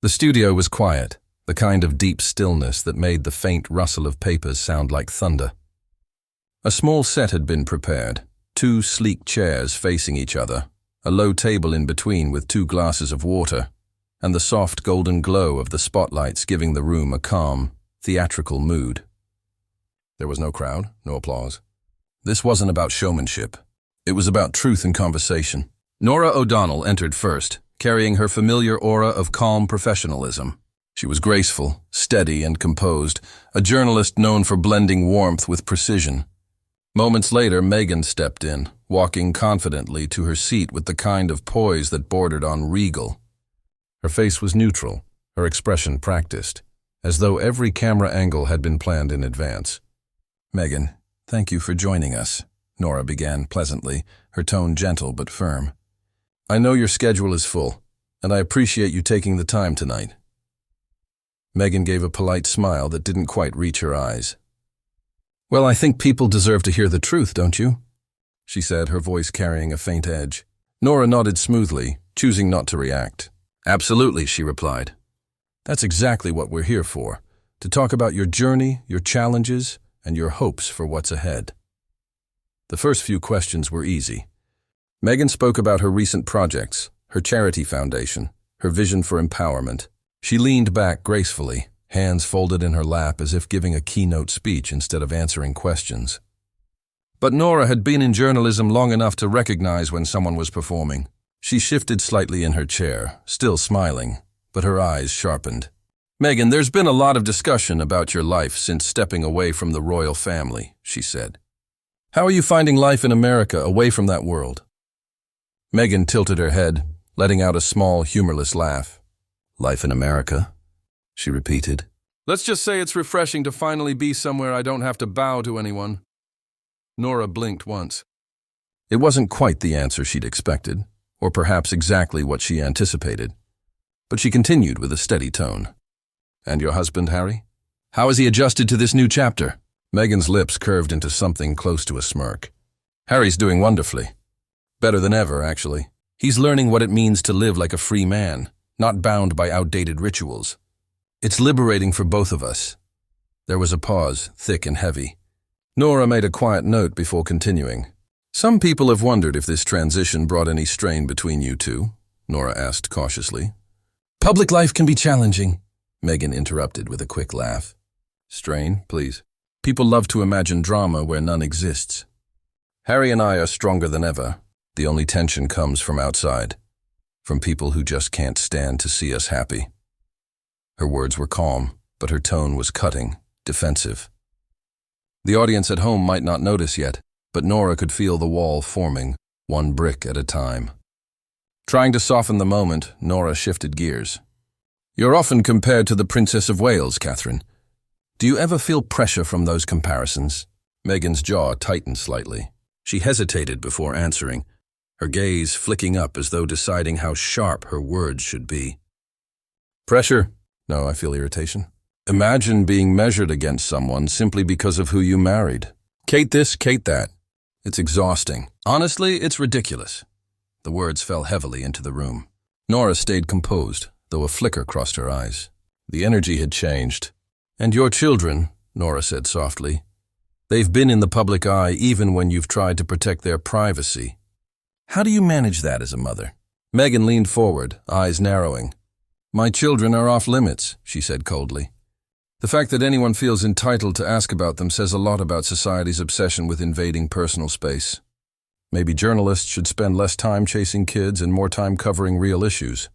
The studio was quiet, the kind of deep stillness that made the faint rustle of papers sound like thunder. A small set had been prepared, 2 sleek chairs facing each other, a low table in between with 2 glasses of water, and the soft golden glow of the spotlights giving the room a calm, theatrical mood. There was no crowd, no applause. This wasn't about showmanship. It was about truth and conversation. Norah O'Donnell entered first, carrying her familiar aura of calm professionalism. She was graceful, steady, and composed, a journalist known for blending warmth with precision. Moments later, Meghan stepped in, walking confidently to her seat with the kind of poise that bordered on regal. Her face was neutral, her expression practiced, as though every camera angle had been planned in advance. "Meghan, thank you for joining us," Norah began pleasantly, her tone gentle but firm. "I know your schedule is full, and I appreciate you taking the time tonight." Meghan gave a polite smile that didn't quite reach her eyes. "Well, I think people deserve to hear the truth, don't you?" she said, her voice carrying a faint edge. Norah nodded smoothly, choosing not to react. "Absolutely," she replied. "That's exactly what we're here for, to talk about your journey, your challenges, and your hopes for what's ahead." The first few questions were easy. Meghan spoke about her recent projects, her charity foundation, her vision for empowerment. She leaned back gracefully, hands folded in her lap as if giving a keynote speech instead of answering questions. But Norah had been in journalism long enough to recognize when someone was performing. She shifted slightly in her chair, still smiling, but her eyes sharpened. "Meghan, there's been a lot of discussion about your life since stepping away from the royal family," she said. "How are you finding life in America away from that world?" Meghan tilted her head, letting out a small, humorless laugh. "Life in America?" she repeated. "Let's just say it's refreshing to finally be somewhere I don't have to bow to anyone." Norah blinked once. It wasn't quite the answer she'd expected, or perhaps exactly what she anticipated. But she continued with a steady tone. "And your husband, Harry? How has he adjusted to this new chapter?" Meghan's lips curved into something close to a smirk. "Harry's doing wonderfully. Better than ever, actually. He's learning what it means to live like a free man, not bound by outdated rituals. It's liberating for both of us." There was a pause, thick and heavy. Norah made a quiet note before continuing. "Some people have wondered if this transition brought any strain between you two," Norah asked cautiously. "Public life can be challenging," Meghan interrupted with a quick laugh. "Strain, please. People love to imagine drama where none exists. Harry and I are stronger than ever. The only tension comes from outside, from people who just can't stand to see us happy." Her words were calm, but her tone was cutting, defensive. The audience at home might not notice yet, but Norah could feel the wall forming, one brick at a time. Trying to soften the moment, Norah shifted gears. "You're often compared to the Princess of Wales, Catherine. Do you ever feel pressure from those comparisons?" Meghan's jaw tightened slightly. She hesitated before answering, her gaze flicking up as though deciding how sharp her words should be. "Pressure? No, I feel irritation. Imagine being measured against someone simply because of who you married. Kate this, Kate that. It's exhausting. Honestly, it's ridiculous." The words fell heavily into the room. Norah stayed composed, though a flicker crossed her eyes. The energy had changed. "And your children," Norah said softly. "They've been in the public eye even when you've tried to protect their privacy. How do you manage that as a mother?" Meghan leaned forward, eyes narrowing. "My children are off limits," she said coldly. "The fact that anyone feels entitled to ask about them says a lot about society's obsession with invading personal space. Maybe journalists should spend less time chasing kids and more time covering real issues."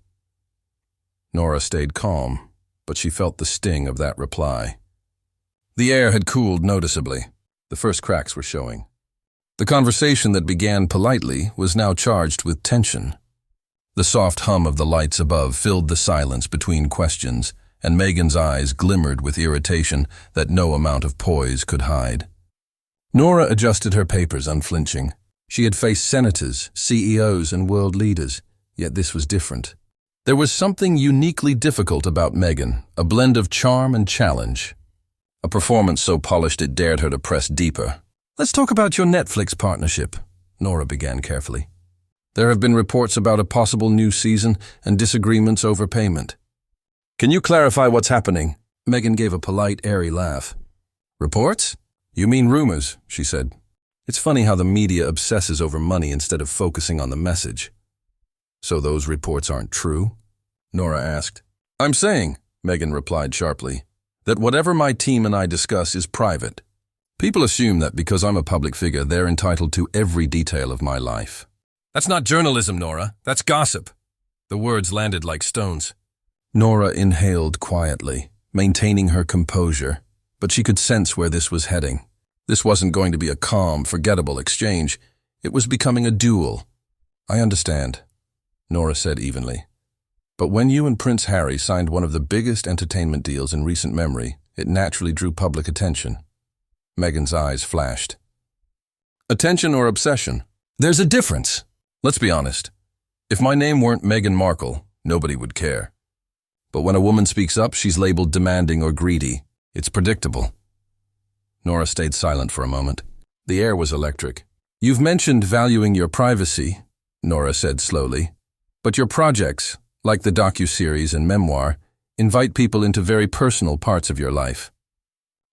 Norah stayed calm, but she felt the sting of that reply. The air had cooled noticeably. The first cracks were showing. The conversation that began politely was now charged with tension. The soft hum of the lights above filled the silence between questions, and Meghan's eyes glimmered with irritation that no amount of poise could hide. Norah adjusted her papers unflinching. She had faced senators, CEOs, and world leaders, yet this was different. There was something uniquely difficult about Meghan, a blend of charm and challenge. A performance so polished it dared her to press deeper. "Let's talk about your Netflix partnership," Norah began carefully. "There have been reports about a possible new season and disagreements over payment. Can you clarify what's happening? Meghan gave a polite, airy laugh. Reports? You mean rumors, she said. It's funny how the media obsesses over money instead of focusing on the message. So those reports aren't true? Norah asked. I'm saying, Meghan replied sharply, that whatever my team and I discuss is private. People assume that because I'm a public figure, they're entitled to every detail of my life. That's not journalism, Norah. That's gossip. The words landed like stones. Norah inhaled quietly, maintaining her composure, but she could sense where this was heading. This wasn't going to be a calm, forgettable exchange. It was becoming a duel. I understand, Norah said evenly. But when you and Prince Harry signed one of the biggest entertainment deals in recent memory, it naturally drew public attention. Meghan's eyes flashed. Attention or obsession? There's a difference. Let's be honest. If my name weren't Meghan Markle, nobody would care. But when a woman speaks up, she's labeled demanding or greedy. It's predictable. Norah stayed silent for a moment. The air was electric. You've mentioned valuing your privacy, Norah said slowly. But your projects, like the docuseries and memoir, invite people into very personal parts of your life.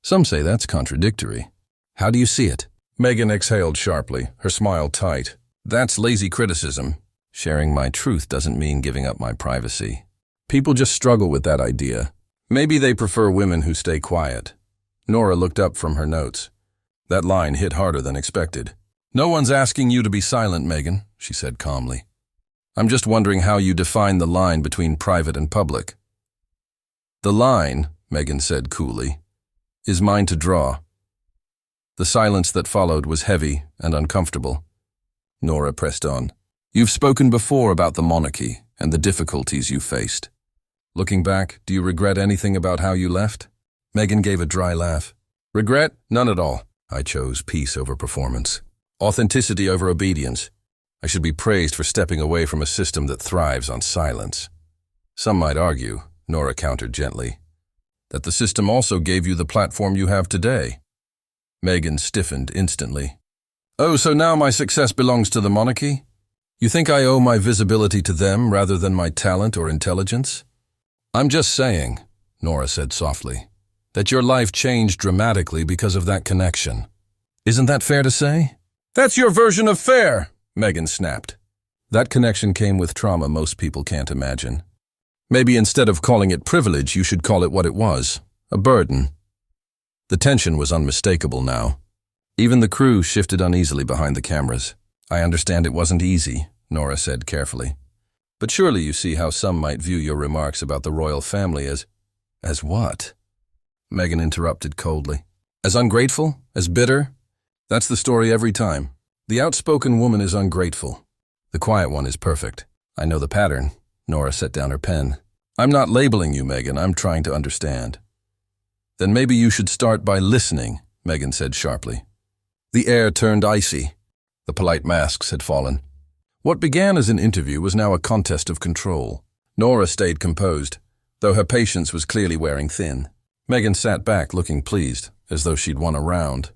Some say that's contradictory. How do you see it? Meghan exhaled sharply, her smile tight. That's lazy criticism. Sharing my truth doesn't mean giving up my privacy. People just struggle with that idea. Maybe they prefer women who stay quiet. Norah looked up from her notes. That line hit harder than expected. No one's asking you to be silent, Meghan, she said calmly. I'm just wondering how you define the line between private and public. The line, Meghan said coolly, is mine to draw. The silence that followed was heavy and uncomfortable. Norah pressed on. You've spoken before about the monarchy and the difficulties you faced. Looking back, do you regret anything about how you left? Meghan gave a dry laugh. Regret? None at all. I chose peace over performance. Authenticity over obedience. I should be praised for stepping away from a system that thrives on silence. Some might argue, Norah countered gently, that the system also gave you the platform you have today. Meghan stiffened instantly. Oh, so now my success belongs to the monarchy? You think I owe my visibility to them rather than my talent or intelligence? I'm just saying, Norah said softly, that your life changed dramatically because of that connection. Isn't that fair to say? That's your version of fair, Meghan snapped. That connection came with trauma most people can't imagine. Maybe instead of calling it privilege, you should call it what it was, a burden. The tension was unmistakable now. Even the crew shifted uneasily behind the cameras. I understand it wasn't easy, Norah said carefully. But surely you see how some might view your remarks about the royal family as what? Meghan interrupted coldly. As ungrateful? As bitter? That's the story every time. The outspoken woman is ungrateful. The quiet one is perfect. I know the pattern. Norah set down her pen. I'm not labeling you, Meghan. I'm trying to understand. Then maybe you should start by listening, Meghan said sharply. The air turned icy. The polite masks had fallen. What began as an interview was now a contest of control. Norah stayed composed, though her patience was clearly wearing thin. Meghan sat back looking pleased, as though she'd won a round.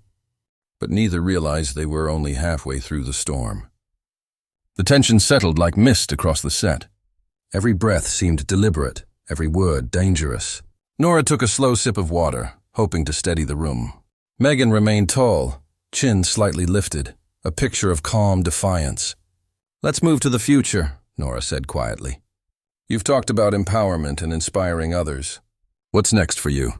But neither realized they were only halfway through the storm. The tension settled like mist across the set. Every breath seemed deliberate, every word dangerous. Norah took a slow sip of water, hoping to steady the room. Meghan remained tall, chin slightly lifted, a picture of calm defiance. Let's move to the future, Norah said quietly. You've talked about empowerment and inspiring others. What's next for you?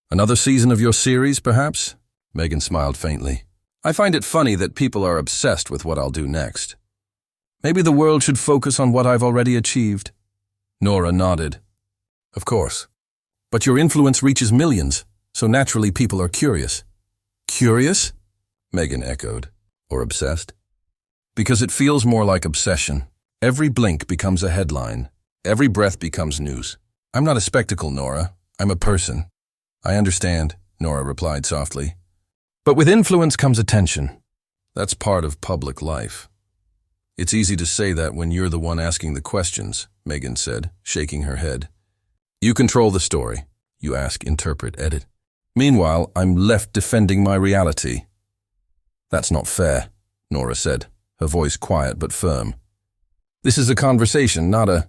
Another season of your series, perhaps? Meghan smiled faintly. I find it funny that people are obsessed with what I'll do next. Maybe the world should focus on what I've already achieved. Norah nodded. Of course. But your influence reaches millions, so naturally people are curious. Curious? Meghan echoed. Or obsessed? Because it feels more like obsession. Every blink becomes a headline. Every breath becomes news. I'm not a spectacle, Norah. I'm a person. I understand, Norah replied softly. But with influence comes attention. That's part of public life. It's easy to say that when you're the one asking the questions, Meghan said, shaking her head. You control the story. You ask, interpret, edit. Meanwhile, I'm left defending my reality. That's not fair, Norah said, her voice quiet but firm. This is a conversation, not a...